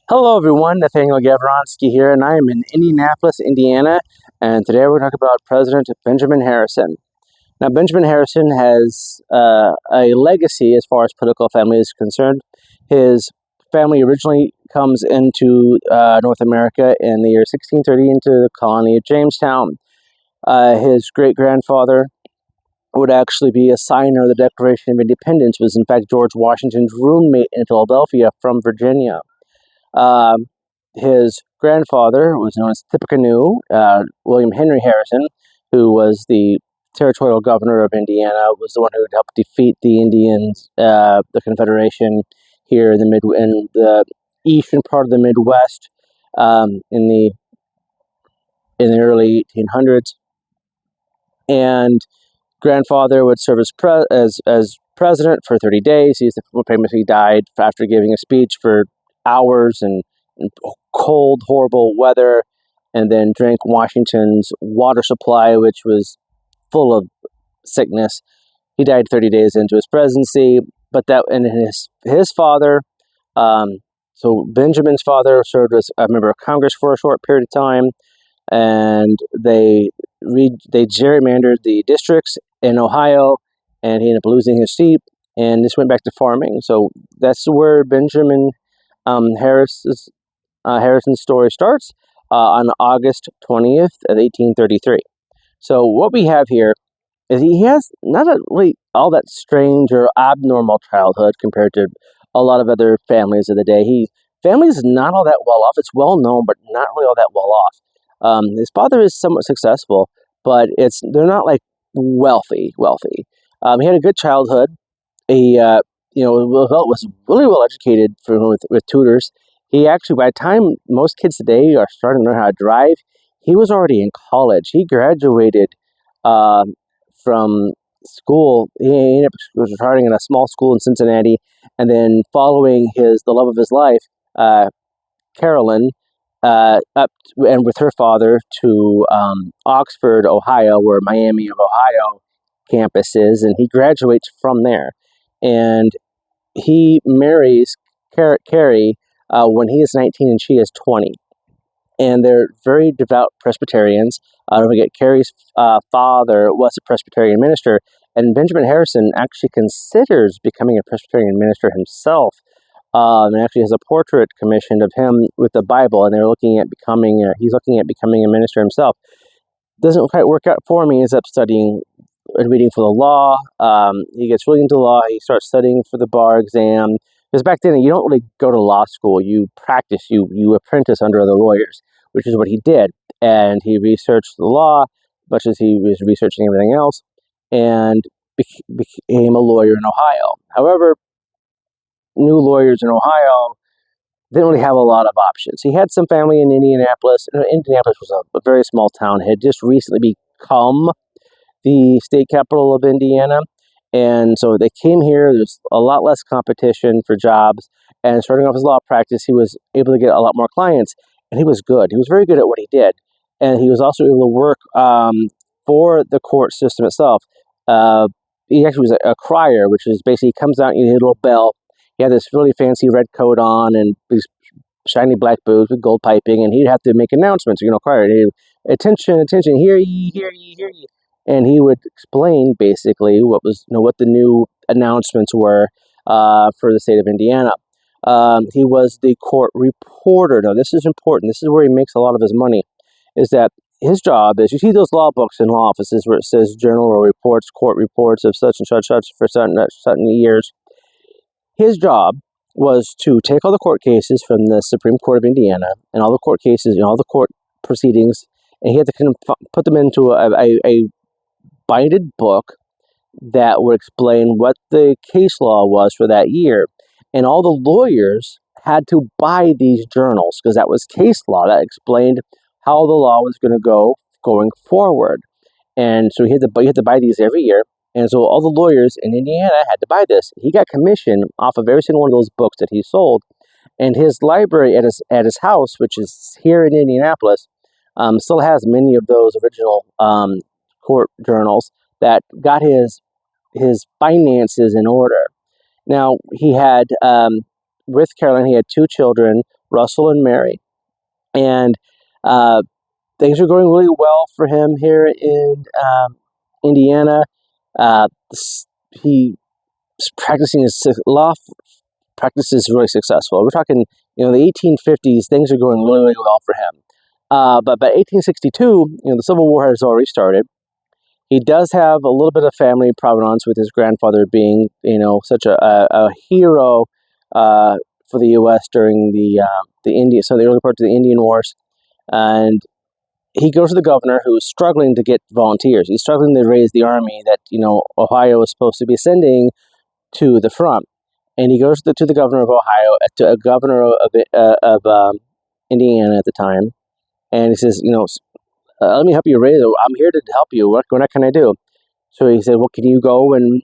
Hello everyone, Nathaniel Gavronsky here, and I am in Indianapolis, Indiana, and today we're going to talk about President Benjamin Harrison. Now, Benjamin Harrison has a legacy as far as political family is concerned. His family originally comes into North America in the year 1630 into the colony of Jamestown. His great-grandfather would actually be a signer of the Declaration of Independence, was in fact George Washington's roommate in Philadelphia from Virginia. Um, his grandfather was known as Tippecanoe, William Henry Harrison, who was the territorial governor of Indiana, was the one who helped defeat the Indians, the Confederation, here in the eastern part of the Midwest, in the early 1800s. And grandfather would serve as president for 30 days. He famously died after giving a speech for hours in cold, horrible weather, and then drank Washington's water supply, which was full of sickness. He died 30 days into his presidency. But his father, so Benjamin's father, served as a member of Congress for a short period of time, and they gerrymandered the districts in Ohio, and he ended up losing his seat, and this went back to farming. So that's where Benjamin Harrison's story starts on August 20th of 1833. So what we have here is he has not a really all that strange or abnormal childhood compared to a lot of other families of the day. Family is not all that well off. It's well known, but not really all that well off. His father is somewhat successful, but they're not like wealthy. He had a good childhood. He was really well educated with tutors. He actually, by the time most kids today are starting to learn how to drive, he was already in college. He graduated from school. He ended up starting in a small school in Cincinnati, and then following the love of his life, Carolyn, up and with her father to Oxford, Ohio, where Miami of Ohio campus is, and he graduates from there. And he marries Carrie when he is 19 and she is 20. And they're very devout Presbyterians. Don't forget, Carrie's father was a Presbyterian minister, and Benjamin Harrison actually considers becoming a Presbyterian minister himself. And actually has a portrait commissioned of him with the Bible, and he's looking at becoming a minister himself. Doesn't quite work out for him. He ends up studying and reading for the law. He gets really into law. He starts studying for the bar exam. Because back then, you don't really go to law school. You practice, you apprentice under other lawyers, which is what he did. And he researched the law, much as he was researching everything else, and became a lawyer in Ohio. However, new lawyers in Ohio didn't really have a lot of options. He had some family in Indianapolis. Indianapolis was a very small town. It had just recently become the state capital of Indiana. And so they came here. There's a lot less competition for jobs. And starting off his law practice, he was able to get a lot more clients. And he was good. He was very good at what he did. And he was also able to work for the court system itself. He actually was a crier, which is basically he comes out and you hear a little bell. He had this really fancy red coat on and these shiny black boots with gold piping, and he'd have to make announcements, crier, attention, attention, hear ye, hear ye, hear ye. And he would explain basically what the new announcements were for the state of Indiana. He was the court reporter. Now, this is important. This is where he makes a lot of his money, is that his job is, you see those law books in law offices where it says journal or reports, court reports of such and such for certain years. His job was to take all the court cases from the Supreme Court of Indiana and all the court cases, all the court proceedings, and he had to put them into a binded book that would explain what the case law was for that year. And all the lawyers had to buy these journals because that was case law that explained how the law was going to go going forward. And so he had to buy these every year. And so all the lawyers in Indiana had to buy this. He got commission off of every single one of those books that he sold. And his library at his house, which is here in Indianapolis, still has many of those original court journals that got his finances in order. Now, he had, with Carolyn, he had two children. Russell and Mary. And things are going really well for him here in Indiana. He practicing his law practice is really successful. We're talking, the 1850s. Things are going really, really well for him. But by 1862, the Civil War has already started. He does have a little bit of family provenance with his grandfather being, such a hero for the U.S. during the early part of the Indian Wars, and he goes to the governor who is struggling to get volunteers. He's struggling to raise the army that Ohio is supposed to be sending to the front, and he goes to the governor of Ohio, to a governor of Indiana at the time, and he says, let me help you raise it. I'm here to help you. What can I do? So he said, well, can you go and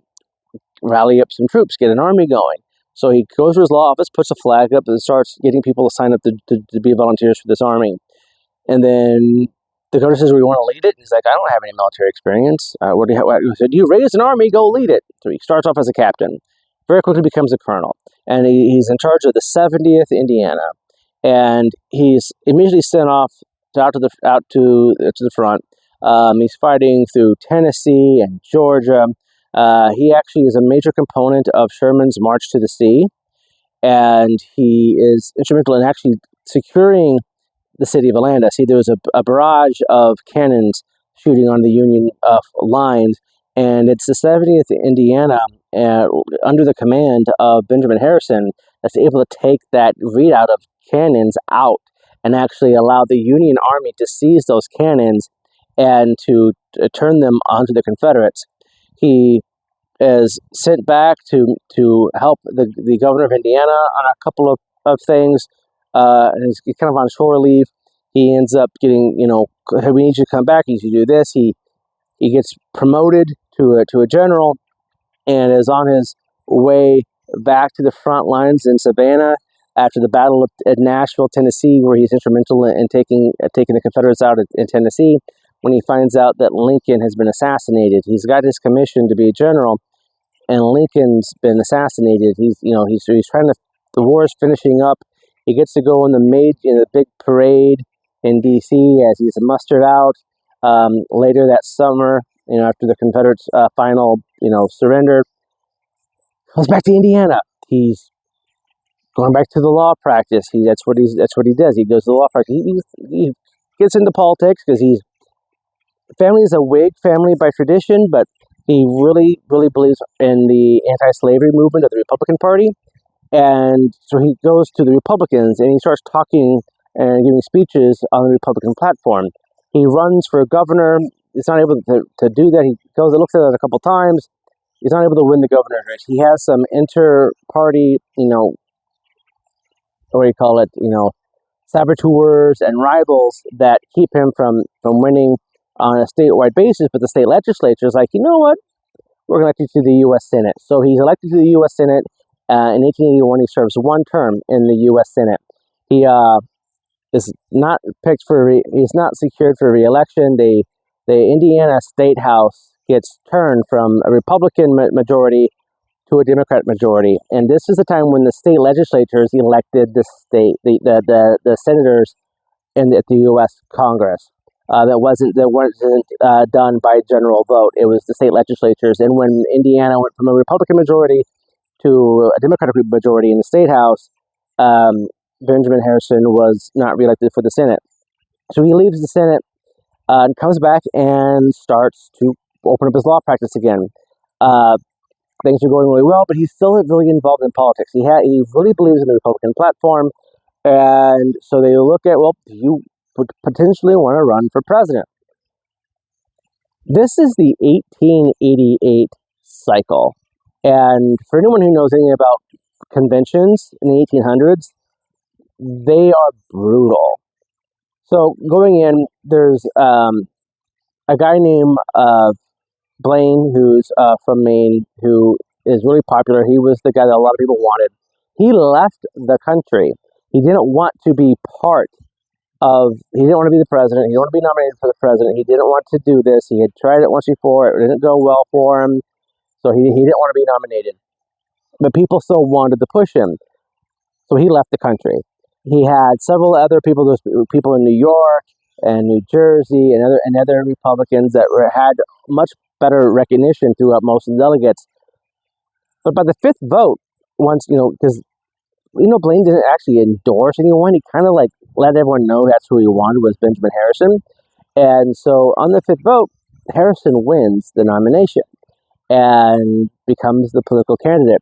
rally up some troops, get an army going? So he goes to his law office, puts a flag up, and starts getting people to sign up to be volunteers for this army. And then the governor says, we want to lead it. And he's like, I don't have any military experience. He said, you raise an army, go lead it. So he starts off as a captain, very quickly becomes a colonel. And he's in charge of the 70th Indiana. And he's immediately sent off out to the front. He's fighting through Tennessee and Georgia. He actually is a major component of Sherman's March to the Sea, and he is instrumental in actually securing the city of Atlanta. See, there was a barrage of cannons shooting on the Union lines, and it's the 70th Indiana, under the command of Benjamin Harrison, that's able to take that readout of cannons out and actually allow the Union Army to seize those cannons and to turn them onto the Confederates. He is sent back to help the governor of Indiana on a couple of things. He's kind of on shore leave. He ends up getting, hey, we need you to come back. You should do this. He gets promoted to a general and is on his way back to the front lines in Savannah after the battle at Nashville, Tennessee, where he's instrumental in taking the Confederates out in Tennessee. When he finds out that Lincoln has been assassinated, he's got his commission to be a general, and Lincoln's been assassinated. He's trying to. The war is finishing up. He gets to go in the big parade in D.C. as he's mustered out later that summer. After the Confederates' final surrender, goes back to Indiana. He's going back to the law practice. That's what he does. He goes to the law practice. He gets into politics because family is a Whig family by tradition, but he really, really believes in the anti-slavery movement of the Republican Party. And so he goes to the Republicans and he starts talking and giving speeches on the Republican platform. He runs for governor. He's not able to do that. He goes and looks at it a couple times. He's not able to win the governor's race. He has some inter-party, saboteurs and rivals that keep him from winning on a statewide basis. But the state legislature is like, you know what? We're going to elect you to the U.S. Senate. So he's elected to the U.S. Senate. In 1881, he serves one term in the U.S. Senate. He is not he's not secured for re-election. The Indiana State House gets turned from a Republican majority to a Democrat majority, and this is the time when the state legislatures elected the senators at the U.S. Congress. That wasn't done by general vote. It was the state legislatures, and when Indiana went from a Republican majority to a Democratic majority in the state house, Benjamin Harrison was not reelected for the Senate. So he leaves the Senate and comes back and starts to open up his law practice again. Things are going really well, but he's still really involved in politics. He really believes in the Republican platform, and so they look at, well, you would potentially want to run for president. This is the 1888 cycle, and for anyone who knows anything about conventions in the 1800s, they are brutal. So going in, there's a guy named Blaine, who's from Maine, who is really popular. He was the guy that a lot of people wanted. He left the country. He didn't want to be he didn't want to be the president. He didn't want to be nominated for the president. He didn't want to do this. He had tried it once before. It didn't go well for him. So he didn't want to be nominated. But people still wanted to push him. So he left the country. he had several other people. Those people in New York and New Jersey and other Republicans that had much better recognition throughout most of the delegates. But by the fifth vote, once because Blaine didn't actually endorse anyone, he kind of like let everyone know that's who he wanted was Benjamin Harrison. And so on the fifth vote, Harrison wins the nomination and becomes the political candidate.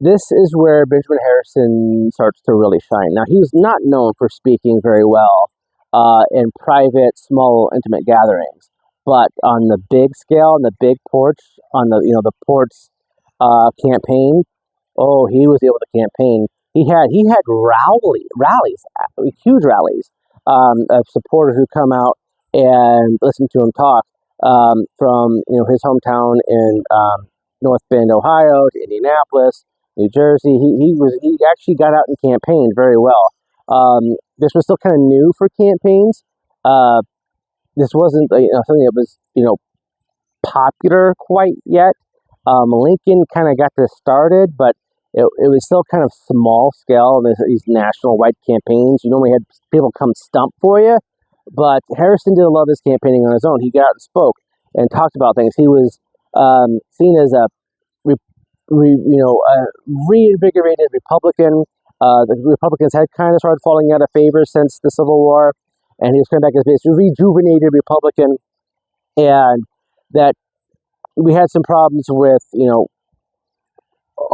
This is where Benjamin Harrison starts to really shine. Now, he's not known for speaking very well in private, small, intimate gatherings, but on the big scale, on the big porch, on the porch campaign, oh, he was able to campaign. He had rallies, huge rallies of supporters who come out and listen to him talk from his hometown in North Bend, Ohio, to Indianapolis, New Jersey. He actually got out and campaigned very well. This was still kind of new for campaigns. This wasn't something that was popular quite yet. Lincoln kind of got this started, but it was still kind of small scale in these national wide campaigns. You normally had people come stump for you, but Harrison did a lot of his campaigning on his own. He got out and spoke and talked about things. He was seen as a reinvigorated Republican. The Republicans had kind of started falling out of favor since the Civil War, and he was coming back as a rejuvenated Republican, and that we had some problems with, a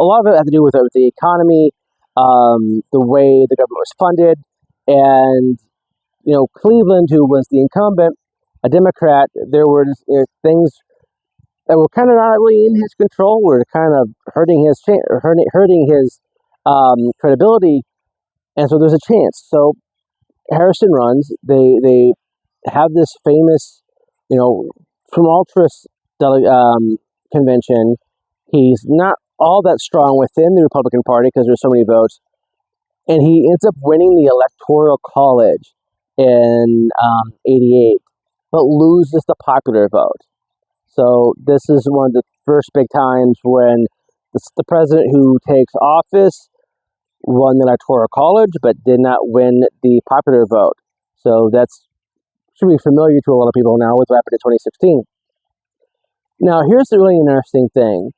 lot of it had to do with the economy, the way the government was funded, and Cleveland, who was the incumbent, a Democrat, there were things that were kind of not really in his control, were kind of hurting his credibility, and so there's a chance. So Harrison runs. They have this famous, tumultuous convention. He's not all that strong within the Republican Party because there's so many votes, and he ends up winning the Electoral College in '88, but loses the popular vote. So this is one of the first big times when the president who takes office won the Electoral College, but did not win the popular vote. So that's should be familiar to a lot of people now with what happened in 2016. Now, here's the really interesting thing.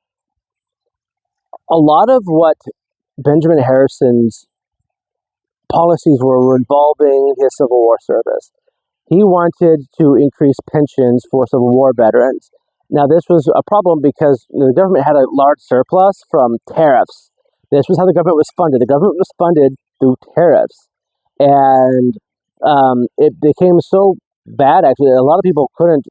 A lot of what Benjamin Harrison's policies were involving his Civil War service. He wanted to increase pensions for Civil War veterans. Now, this was a problem because the government had a large surplus from tariffs. This was how the government was funded. The government was funded through tariffs. And it became so bad, actually, a lot of people couldn't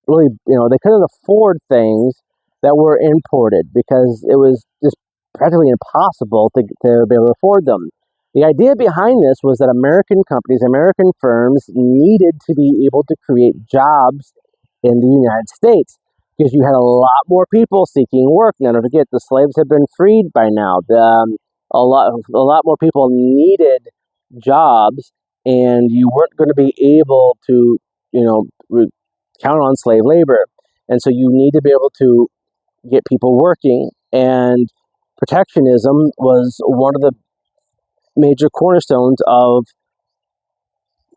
really, they couldn't afford things that were imported because it was just practically impossible to be able to afford them. The idea behind this was that American companies, American firms needed to be able to create jobs in the United States because you had a lot more people seeking work. Now, don't forget, the slaves had been freed by now. A lot more people needed jobs, and you weren't going to be able to, count on slave labor. And so you need to be able to get people working, and protectionism was one of the major cornerstones of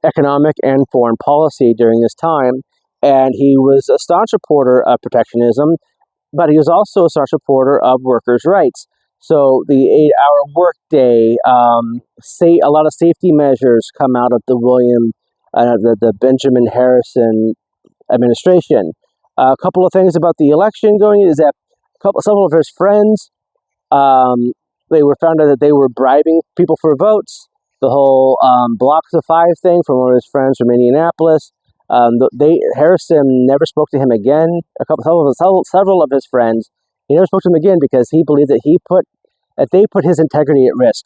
economic and foreign policy during this time. And he was a staunch supporter of protectionism, but he was also a staunch supporter of workers' rights. So the 8-hour workday, a lot of safety measures come out of the Benjamin Harrison administration. A couple of things about the election going is that several of his friends, they were found out that they were bribing people for votes. The whole blocks of five thing from one of his friends from Indianapolis. Harrison never spoke to him again. Several of his friends, he never spoke to him again because he believed that they put his integrity at risk.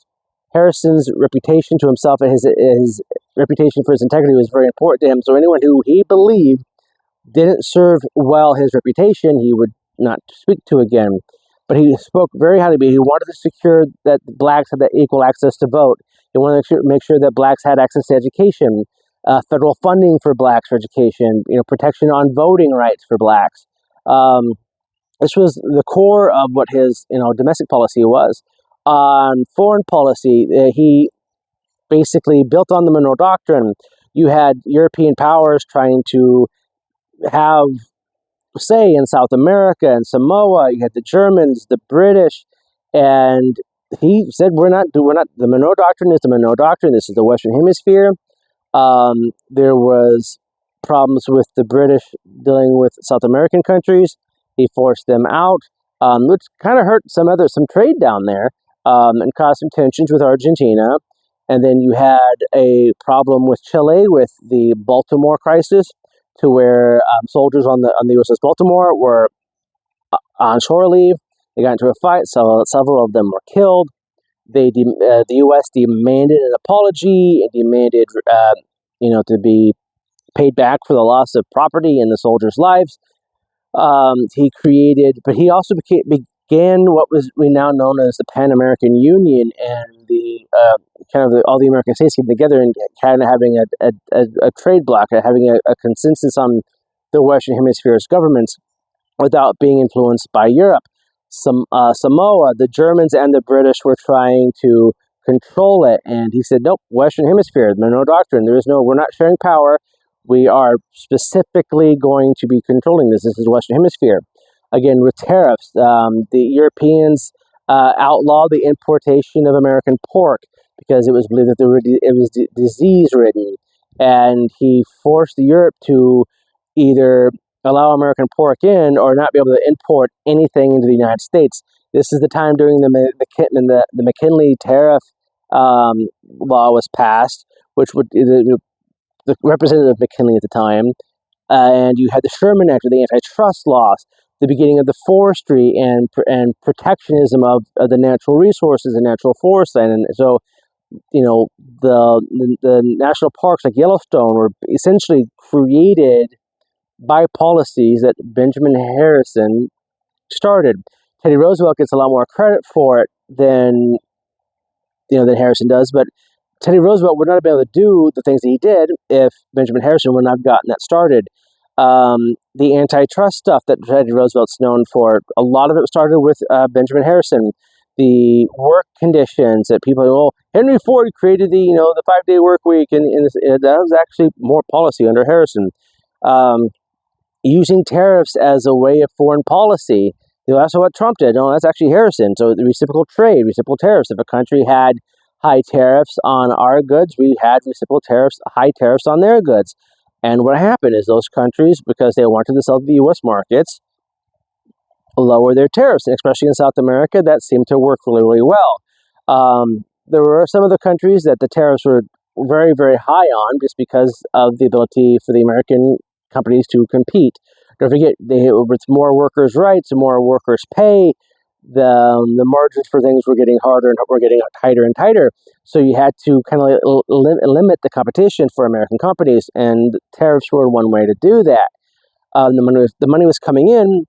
Harrison's reputation to himself and his reputation for his integrity was very important to him. So anyone who he believed didn't serve well his reputation, he would not speak to again. But he spoke very highly. He wanted to secure that blacks had that equal access to vote. He wanted to make sure that blacks had access to education, federal funding for blacks for education, protection on voting rights for blacks. This was the core of what his domestic policy was. On foreign policy, he basically built on the Monroe Doctrine. You had European powers trying to have say in South America and Samoa. You had the Germans, the British, and he said, we're not, the Monroe Doctrine is the Monroe Doctrine. This is the Western Hemisphere. There was problems with the British dealing with South American countries. He forced them out, which kind of hurt some trade down there, and caused some tensions with Argentina. And then you had a problem with Chile with the Baltimore crisis, to where soldiers on the USS Baltimore were on shore leave. They got into a fight. So several of them were killed. The U.S. demanded an apology and demanded, to be paid back for the loss of property and the soldiers' lives. But he also began what we now known as the Pan American Union, and the all the American states came together and kind of having a trade bloc, having a consensus on the Western Hemisphere's governments without being influenced by Europe. Samoa, the Germans and the British were trying to control it, and he said, nope, Western Hemisphere, Monroe Doctrine, we're not sharing power. We are specifically going to be controlling this. This is Western Hemisphere. Again, with tariffs, the Europeans outlawed the importation of American pork because it was believed that it was disease-ridden, and he forced Europe to either allow American pork in or not be able to import anything into the United States. This is the time during the McKinley tariff law was passed, which would the representative McKinley at the time, and you had the Sherman Act, the antitrust laws, the beginning of the forestry and protectionism of the natural resources and natural forest land. And so, the national parks like Yellowstone were essentially created by policies that Benjamin Harrison started. Teddy Roosevelt gets a lot more credit for it than Harrison does, but Teddy Roosevelt would not have been able to do the things that he did if Benjamin Harrison would not have gotten that started. The antitrust stuff that Teddy Roosevelt's known for, a lot of it started with Benjamin Harrison. The work conditions that Henry Ford created the 5-day work week, and that was actually more policy under Harrison. Using tariffs as a way of foreign policy. That's what Trump did. No, that's actually Harrison. So the reciprocal trade, reciprocal tariffs. If a country had high tariffs on our goods, we had reciprocal tariffs, high tariffs on their goods. And what happened is those countries, because they wanted to sell to the U.S. markets, lower their tariffs, and especially in South America, that seemed to work really, really well. There were some of the countries that the tariffs were very, very high on just because of the ability for the American companies to compete. Don't forget, with more workers' rights and more workers' pay, the margins for things were getting harder and were getting tighter and tighter. So you had to kind of limit the competition for American companies, and tariffs were one way to do that. The money was coming in,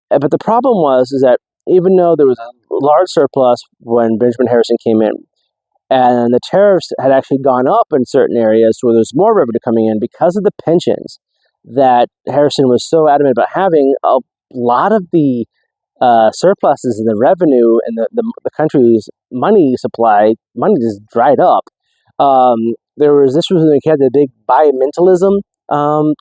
but the problem is that even though there was a large surplus when Benjamin Harrison came in, and the tariffs had actually gone up in certain areas where there's more revenue coming in because of the pensions that Harrison was so adamant about having, a lot of the surpluses in the revenue and the country's money just dried up. This was when we had the big bimentalism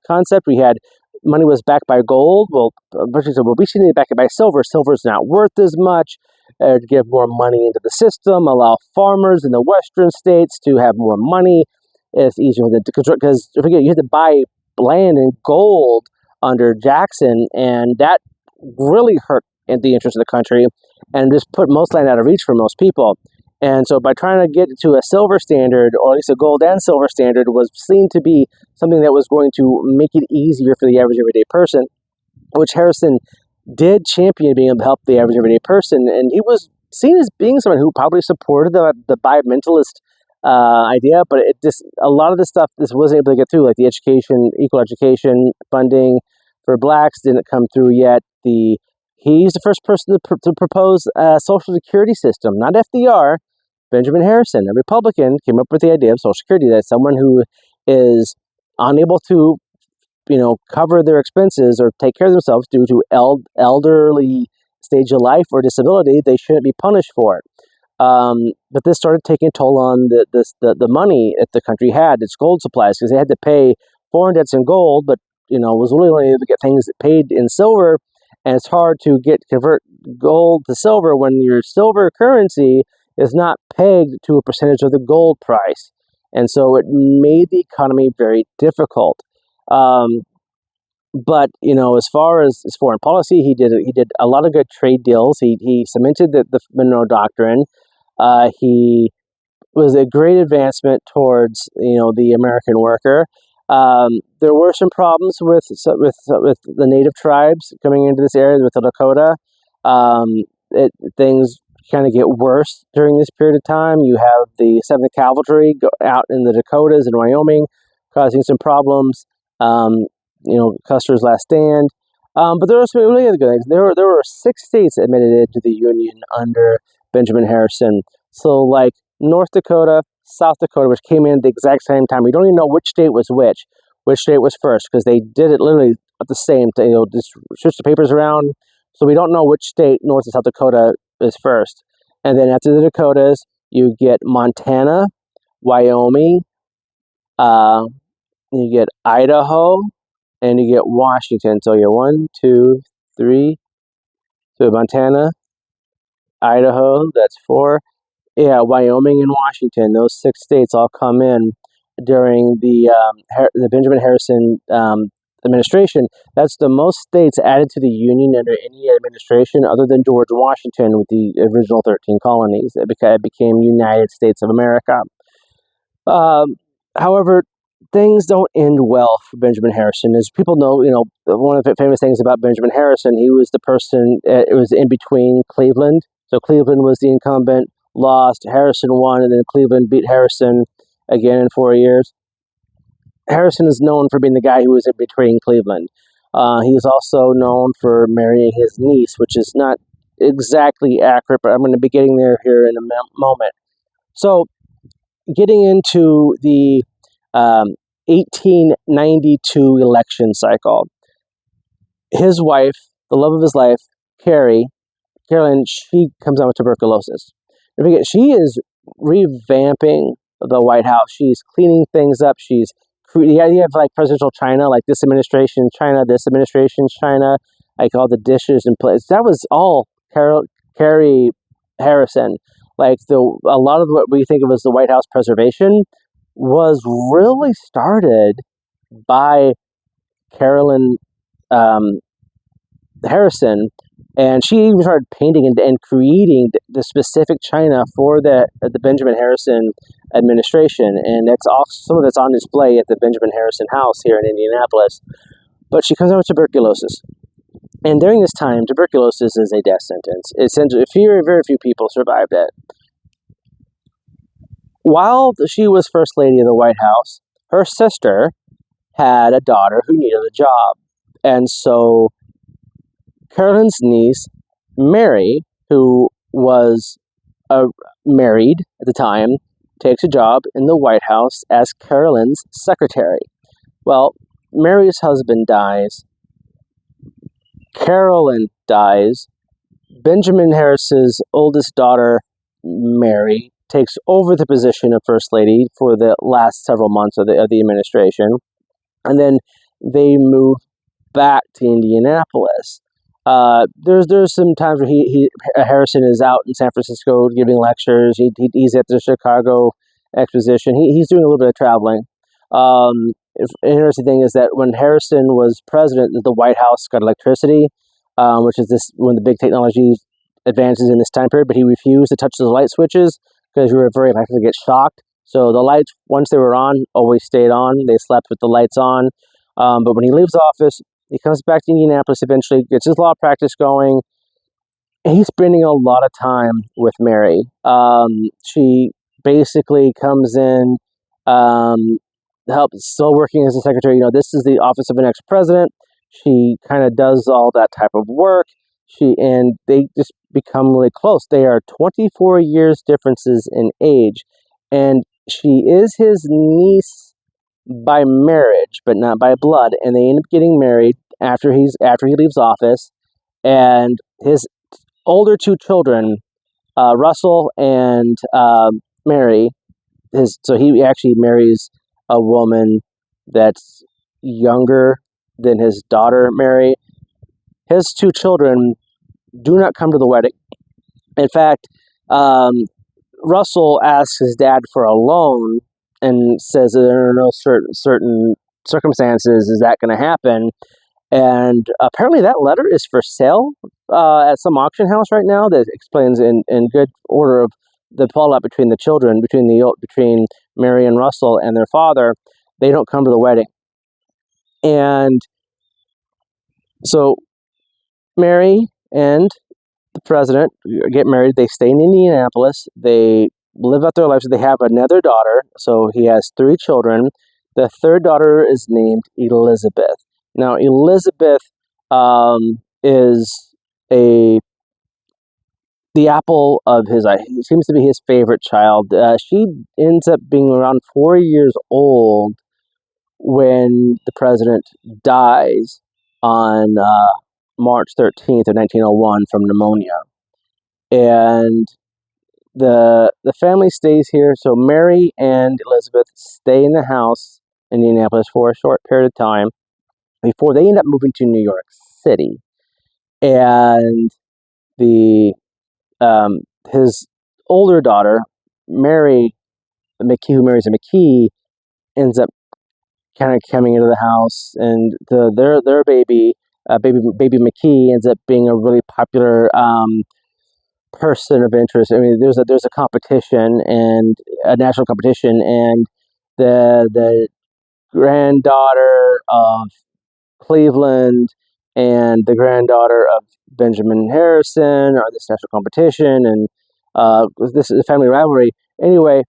concept. We had money was backed by gold. Well, said, we should need to back it by silver. Silver's not worth as much. To give more money into the system, allow farmers in the western states to have more money. It's easier because forget you had to buy land and gold under Jackson, and that really hurt the interest of the country and just put most land out of reach for most people. And so by trying to get to a silver standard, or at least a gold and silver standard, was seen to be something that was going to make it easier for the average everyday person, which Harrison did champion being able to help the average everyday person. And he was seen as being someone who probably supported the bimentalist idea, but a lot of the stuff this wasn't able to get through, like the equal education funding for blacks didn't come through yet. He's the first person to propose a Social Security system, not FDR. Benjamin Harrison, a Republican, came up with the idea of Social Security, that someone who is unable to, cover their expenses or take care of themselves due to elderly stage of life or disability, they shouldn't be punished for it. But this started taking a toll on the money that the country had, its gold supplies, because they had to pay foreign debts in gold, but was only able to get things paid in silver, and it's hard to convert gold to silver when your silver currency is not pegged to a percentage of the gold price, and so it made the economy very difficult. But as far as his foreign policy, he did a lot of good trade deals. He cemented the Monroe Doctrine. He was a great advancement towards the American worker. There were some problems with the native tribes coming into this area with the Dakota. Things kind of get worse during this period of time. You have the 7th Cavalry go out in the Dakotas and Wyoming, causing some problems. Custer's last stand. But there were some really other good things. There were 6 states admitted into the Union under Benjamin Harrison. So, like North Dakota, South Dakota, which came in at the exact same time. We don't even know which state was which state was first, because they did it literally at the same time. Just switch the papers around. So we don't know which state, North and South Dakota, is first. And then after the Dakotas, you get Montana, Wyoming, you get Idaho, and you get Washington. So you're 1, 2, 3. So Montana, Idaho, that's 4. Yeah, Wyoming and Washington, those 6 states all come in during the Benjamin Harrison administration. That's the most states added to the Union under any administration other than George Washington with the original 13 colonies. It became United States of America. However, things don't end well for Benjamin Harrison. As people know, one of the famous things about Benjamin Harrison, he was the person, it was in between Cleveland. So Cleveland was the incumbent, lost, Harrison won, and then Cleveland beat Harrison again in 4 years. Harrison is known for being the guy who was in between Cleveland. He is also known for marrying his niece, which is not exactly accurate, but I'm going to be getting there here in a moment. So, getting into the 1892 election cycle, his wife, the love of his life, Carolyn, she comes down with tuberculosis. And forget, she is revamping the White House. She's cleaning things up. You have like presidential China, like this administration China, this administration China, like all the dishes in place. That was all Carrie Harrison. Like a lot of what we think of as the White House preservation was really started by Carolyn Harrison, and she even started painting and creating the specific china for the Benjamin Harrison administration, and that's also some of it's on display at the Benjamin Harrison House here in Indianapolis. But she comes down with tuberculosis, and during this time, tuberculosis is a death sentence. Very few people survived it. While she was First Lady of the White House, her sister had a daughter who needed a job, and so Carolyn's niece, Mary, who was married at the time, takes a job in the White House as Carolyn's secretary. Well, Mary's husband dies. Carolyn dies. Benjamin Harris's oldest daughter, Mary, takes over the position of First Lady for the last several months of the administration. And then they move back to Indianapolis. There's some times where Harrison is out in San Francisco giving lectures. He's at the Chicago Exposition. He's doing a little bit of traveling. Interesting thing is that when Harrison was president, the White House got electricity, which is one of the big technology advances in this time period. But he refused to touch the light switches because you were very likely to get shocked. So the lights, once they were on, always stayed on. They slept with the lights on. But when he leaves office, he comes back to Indianapolis eventually, gets his law practice going. He's spending a lot of time with Mary. She basically comes in, still working as a secretary. This is the office of an ex-president. She kind of does all that type of work. And they just become really close. They are 24 years differences in age. And she is his niece by marriage, but not by blood, and they end up getting married after he leaves office. And his older 2 children, Russell and Mary. So he actually marries a woman that's younger than his daughter Mary. His two children do not come to the wedding. In fact, Russell asks his dad for a loan and says that there are no certain circumstances is that going to happen. And apparently that letter is for sale at some auction house right now that explains in good order of the fallout between the children, between Mary and Russell and their father. They don't come to the wedding. And so Mary and the president get married. They stay in Indianapolis. They live out their lives. They have another daughter. So he has 3 children. The third daughter is named Elizabeth. Now, Elizabeth is the apple of his eye. He seems to be his favorite child. She ends up being around 4 years old when the president dies on March 13th of 1901 from pneumonia. And the family stays here. So Mary and Elizabeth stay in the house in Indianapolis for a short period of time before they end up moving to New York City. And his older daughter, Mary McKee, who marries a McKee, ends up kind of coming into the house, and their baby McKee ends up being a really popular person of interest. I mean, there's a competition, and a national competition, and the granddaughter of Cleveland and the granddaughter of Benjamin Harrison are this national competition, and this is a family rivalry. Anyway,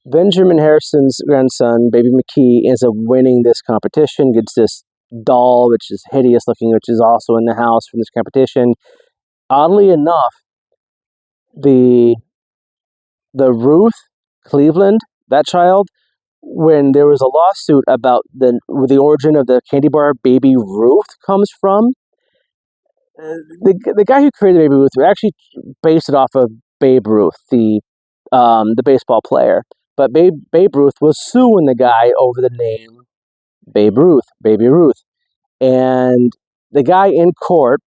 Benjamin Harrison's grandson, Baby McKee, ends up winning this competition, gets this doll, which is hideous looking, which is also in the house from this competition. Oddly enough, the Ruth Cleveland, that child, when there was a lawsuit about the origin of the candy bar Baby Ruth comes from, the guy who created Baby Ruth actually based it off of Babe Ruth, the baseball player. But Babe Ruth was suing the guy over the name Baby Ruth. And the guy in court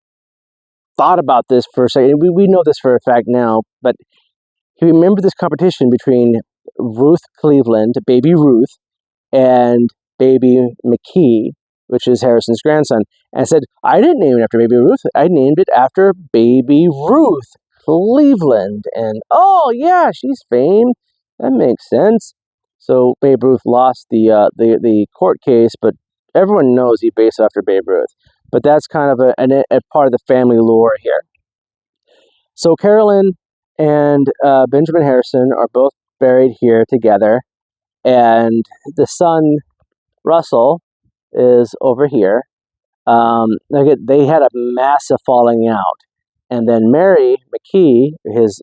thought about this for a second. We know this for a fact now, but he remembered this competition between Ruth Cleveland, Baby Ruth, and Baby McKee, which is Harrison's grandson, and said, I didn't name it after Baby Ruth. I named it after Baby Ruth Cleveland. And, oh, yeah, she's famed. That makes sense. So Babe Ruth lost the court case, but everyone knows he based it after Babe Ruth. But that's kind of a part of the family lore here. So Carolyn and Benjamin Harrison are both buried here together, and the son, Russell, is over here. They had a massive falling out, and then Mary McKee, his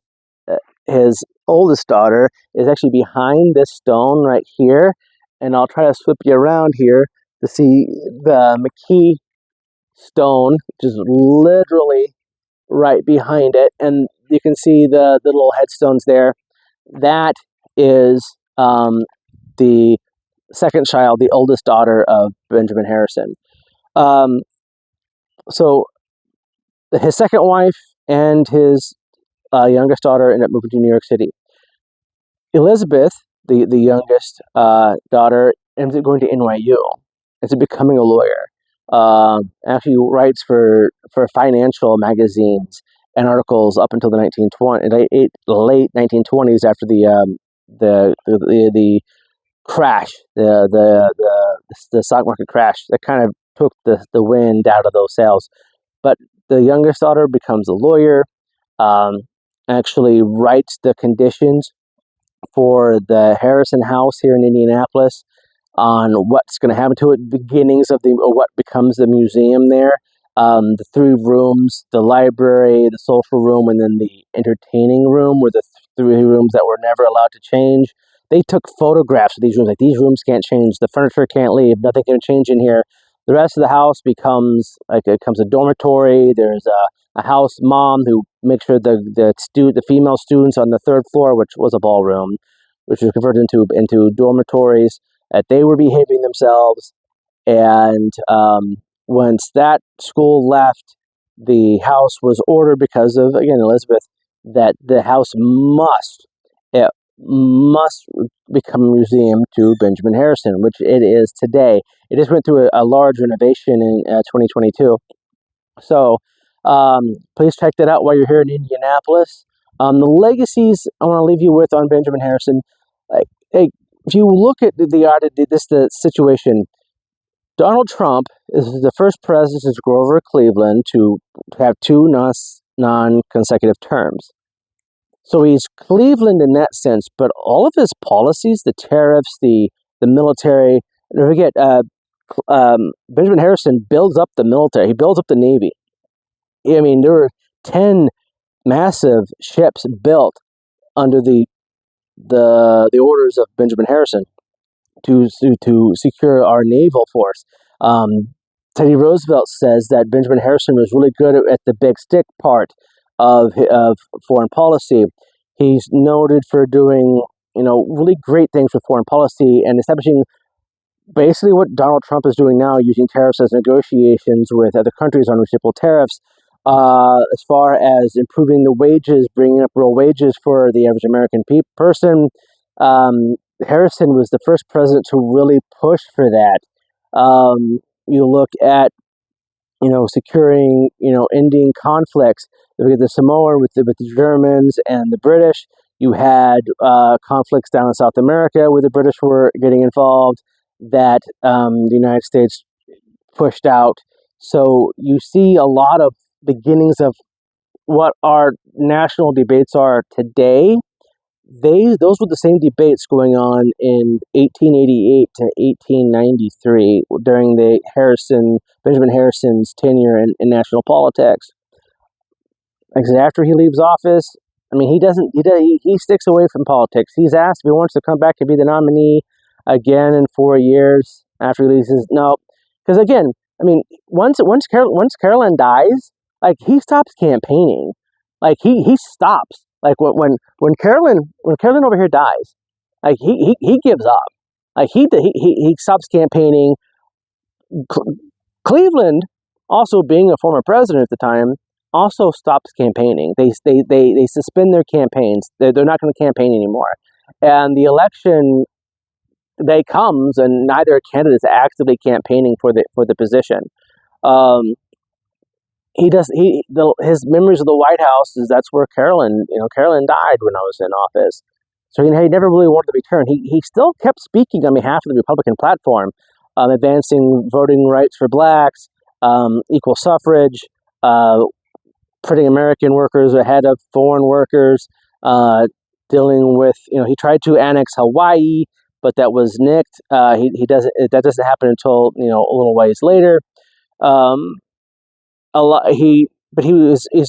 oldest daughter, is actually behind this stone right here, and I'll try to flip you around here to see the McKee stone, which is literally right behind it, and you can see the little headstones there. That is the second child, the oldest daughter of Benjamin Harrison. So his second wife and his youngest daughter ended up moving to New York City. Elizabeth, the youngest daughter, ends up going to NYU, ends up becoming a lawyer. Actually writes for financial magazines and articles up until the late 1920s, after the crash, the stock market crash that kind of took the wind out of those sails. But the youngest daughter becomes a lawyer, actually writes the conditions for the Harrison House here in Indianapolis on what's going to happen to it, beginnings of what becomes the museum there, the 3 rooms, the library, the social room, and then the entertaining room were the 3 rooms that were never allowed to change. They took photographs of these rooms, like these rooms can't change, the furniture can't leave, nothing can change in here. The rest of the house becomes a dormitory. There's a house mom who makes sure the female students on the third floor, which was a ballroom, which was converted into dormitories, that they were behaving themselves. And once that school left, the house was ordered because of, again, Elizabeth, that the house it must become a museum to Benjamin Harrison, which it is today. It just went through a large renovation in 2022. So please check that out while you're here in Indianapolis. The legacies I want to leave you with on Benjamin Harrison. Like, hey, if you look at the situation, Donald Trump is the first president since Grover Cleveland to have two non-consecutive terms. So he's Cleveland in that sense, but all of his policies, the tariffs, the military, don't forget, Benjamin Harrison builds up the military. He builds up the Navy. I mean, there were 10 massive ships built under the orders of Benjamin Harrison to secure our naval force. Teddy Roosevelt says that Benjamin Harrison was really good at the big stick part of foreign policy. He's noted for doing, really great things for foreign policy and establishing basically what Donald Trump is doing now, using tariffs as negotiations with other countries on reciprocal tariffs, as far as improving the wages, bringing up real wages for the average American person. Harrison was the first president to really push for that. You look at, securing, ending conflicts. Look at the Samoa with the Germans and the British. You had conflicts down in South America where the British were getting involved that the United States pushed out. So you see a lot of beginnings of what our national debates are today. Those were the same debates going on in 1888 to 1893 during the Benjamin Harrison's tenure in national politics. Like I said, after he leaves office, I mean, he sticks away from politics. He's asked if he wants to come back and be the nominee again in 4 years after he leaves. No, because again, I mean, once Carolyn dies, like, he stops campaigning. Like, he stops. Like, when Carolyn over here dies, like, he gives up. Like, he stops campaigning. Cleveland, also being a former president at the time, also stops campaigning. They suspend their campaigns. They're not going to campaign anymore. And the election day comes, and neither candidate is actively campaigning for the position. His memories of the White House is that's where Carolyn died when I was in office. So he never really wanted to return. He still kept speaking on behalf of the Republican platform, advancing voting rights for blacks, equal suffrage, putting American workers ahead of foreign workers, dealing with, he tried to annex Hawaii, but that was nicked. That doesn't happen until, a little ways later. He's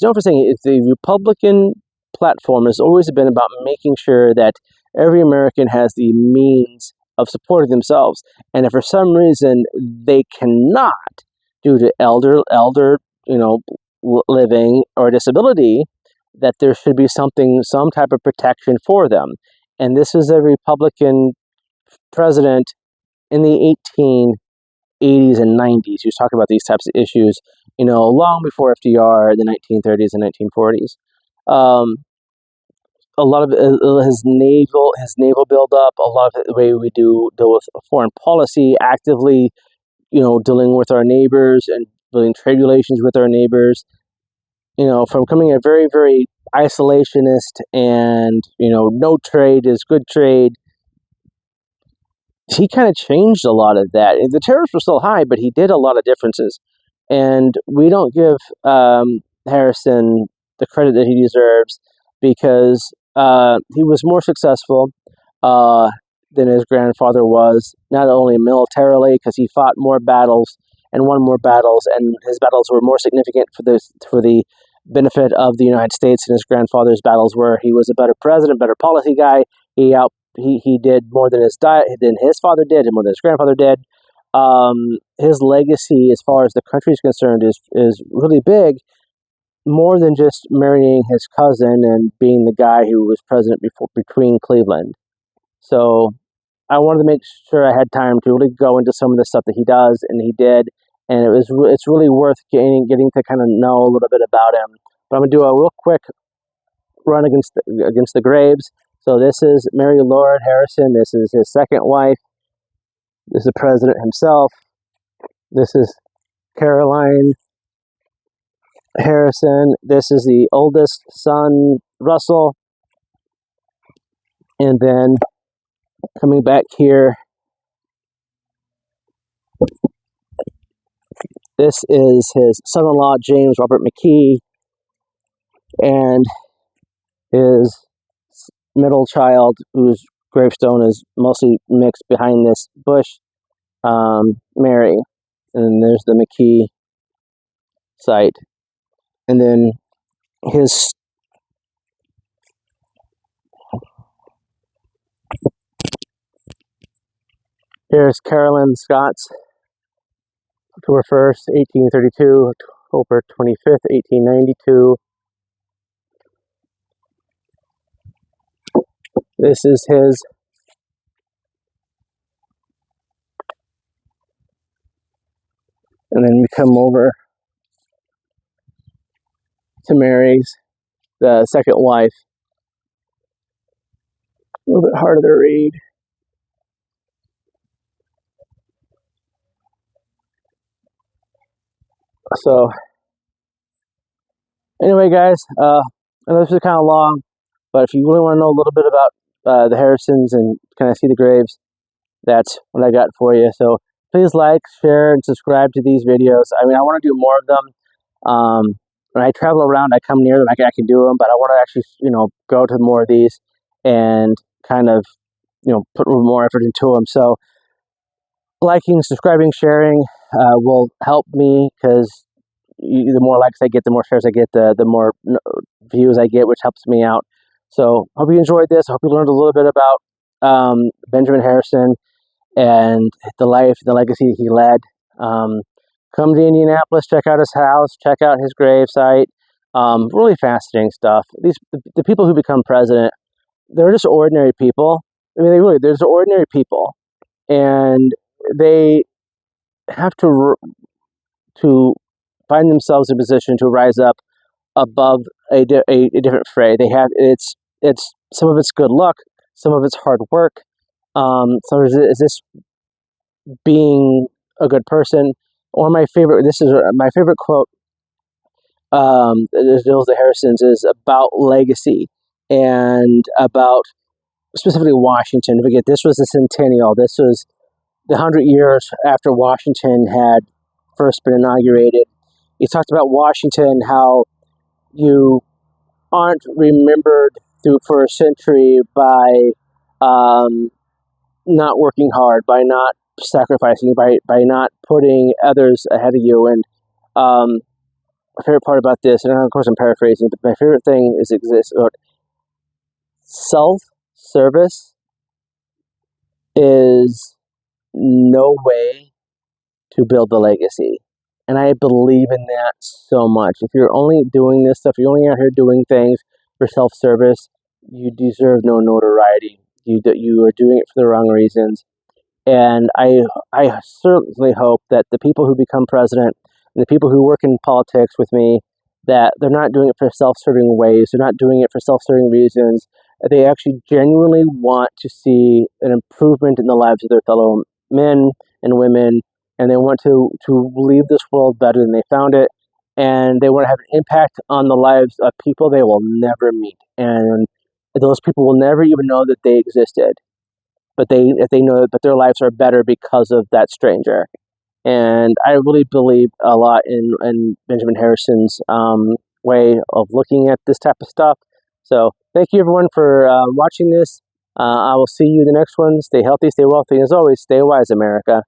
known for saying the Republican platform has always been about making sure that every American has the means of supporting themselves, and if for some reason they cannot, due to elder living or disability, that there should be some type of protection for them. And this is a Republican president in the 1880s and 90s who's talking about these types of issues, long before FDR, the 1930s and 1940s. A lot of his naval buildup, a lot of the way we deal with foreign policy, actively, dealing with our neighbors and building trade relations with our neighbors, from coming a very, very isolationist and, no trade is good trade. He kind of changed a lot of that. The tariffs were still high, but he did a lot of differences. And we don't give Harrison the credit that he deserves, because he was more successful than his grandfather was, not only militarily, because he fought more battles and won more battles, and his battles were more significant for the benefit of the United States, and his grandfather's battles were he was a better president, better policy guy. He did more than his father did, and more than his grandfather did. His legacy, as far as the country is concerned, is really big. more than just marrying his cousin and being the guy who was president between Cleveland. So I wanted to make sure I had time to really go into some of the stuff that he does, and he did, and it's really worth getting to kind of know a little bit about him. But I'm gonna do a real quick run against the graves. So this is Mary Lord Harrison. This is his second wife. This is the president himself. This is Caroline Harrison. This is the oldest son, Russell. And then coming back here, this is his son-in-law, James Robert McKee, and his middle child, whose gravestone is mostly mixed behind this bush, Mary. And there's the McKee site. And then here's Carolyn Scott's, October 1st, 1832, October 25th, 1892. This is his. And then we come over to Mary's, the second wife. A little bit harder to read. So, anyway, guys, I know this is kind of long, but if you really want to know a little bit about the Harrisons and kind of see the graves, that's what I got for you. So, please like, share, and subscribe to these videos. I mean, I want to do more of them. When I travel around, I come near them, I can do them, but I want to actually, go to more of these and kind of, put more effort into them. So, liking, subscribing, sharing will help me, because the more likes I get, the more shares I get, the more views I get, which helps me out. So, hope you enjoyed this. I hope you learned a little bit about Benjamin Harrison and the life, the legacy that he led. Come to Indianapolis, check out his house, check out his gravesite. Really fascinating stuff. The people who become president, they're just ordinary people. I mean, they're just ordinary people, and they have to find themselves in a position to rise up above a different fray. It's some of it's good luck, some of it's hard work, some of it is this being a good person. This is my favorite quote. The Harrisons is about legacy and about specifically Washington. Forget, this was the centennial. This was the 100 years after Washington had first been inaugurated. He talked about Washington, how you aren't remembered for a century by not working hard, by not sacrificing, by not putting others ahead of you. And my favorite part about this, and of course I'm paraphrasing, but my favorite thing is self-service is no way to build the legacy. And I believe in that so much. If you're only doing this stuff, you're only out here doing things for self-service, you deserve no notoriety. You are doing it for the wrong reasons. And I certainly hope that the people who become president and the people who work in politics with me, that they're not doing it for self-serving ways. They're not doing it for self-serving reasons. They actually genuinely want to see an improvement in the lives of their fellow men and women, and they want to leave this world better than they found it, and they want to have an impact on the lives of people they will never meet, and those people will never even know that they existed, but their lives are better because of that stranger. And I really believe a lot in Benjamin Harrison's way of looking at this type of stuff. So thank you everyone for watching this. I will see you in the next one. Stay healthy, stay wealthy, and as always, stay wise, America.